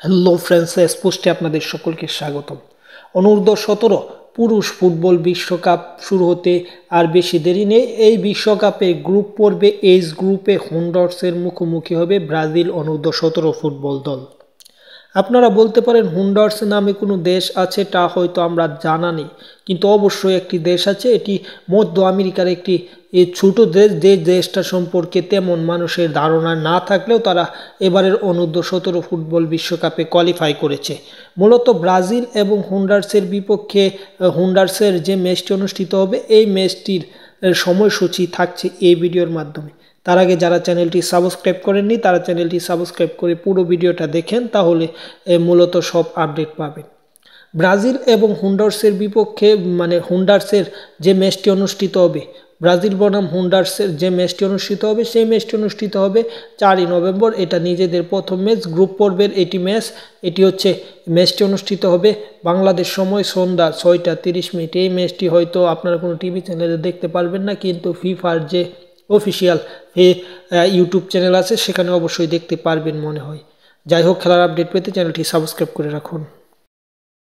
Hello friends, স্পোর্টসে আপনাদের সকলকে স্বাগতম। অনূর্ধ্ব-17 পুরুষ ফুটবল বিশ্বকাপ শুরু হতে আর বেশি দেরি নেই। এই বিশ্বকাপে গ্রুপ পর্বে এইচ গ্রুপে হন্ডুরাসের মুখোমুখি হবে ব্রাজিল অনূর্ধ্ব-17 ফুটবল দল। আপনারা বলতে পারেন হন্ডুরাস নামে কোনো দেশ আছে, তা হয়তো আমরা জানা নেই, কিন্তু অবশ্যই একটি দেশ আছে। এটি মধ্য আমেরিকার একটি ছোট দেশ। যে দেশটা সম্পর্কে তেমন মানুষের ধারণা না থাকলেও তারা এবারের অনূর্ধ্ব-17 ফুটবল বিশ্বকাপে কোয়ালিফাই করেছে। মূলত ব্রাজিল এবং হন্ডুরাসের বিপক্ষে হন্ডুরাসের যে ম্যাচটি অনুষ্ঠিত হবে, এই ম্যাচটির সময়সূচি থাকছে এই ভিডিওর মাধ্যমে। তার আগে যারা চ্যানেলটি সাবস্ক্রাইব করেননি তারা চ্যানেলটি সাবস্ক্রাইব করে পুরো ভিডিওটা দেখেন, তাহলে মূলত সব আপডেট পাবেন। ব্রাজিল এবং হন্ডুরাসের বিপক্ষে হন্ডুরাসের যে ম্যাচটি অনুষ্ঠিত হবে, ব্রাজিল বনাম হন্ডুরাসের যে ম্যাচটি অনুষ্ঠিত হবে, সেই ম্যাচটি অনুষ্ঠিত হবে 4ই নভেম্বর। এটা নিজেদের প্রথম ম্যাচ, গ্রুপ পর্বের এটি ম্যাচ। এটি হচ্ছে ম্যাচটি অনুষ্ঠিত হবে বাংলাদেশ সময় সন্ধ্যা 6টা 30 এই ম্যাচটি হয়তো আপনারা কোনো টিভি চ্যানেলে দেখতে পারবেন না, কিন্তু ফিফার যে অফিসিয়াল ইউটিউব চ্যানেল আছে সেখানে অবশ্যই দেখতে পারবেন মনে হয়। যাই হোক, খেলার আপডেট পেতে চ্যানেলটি সাবস্ক্রাইব করে রাখুন।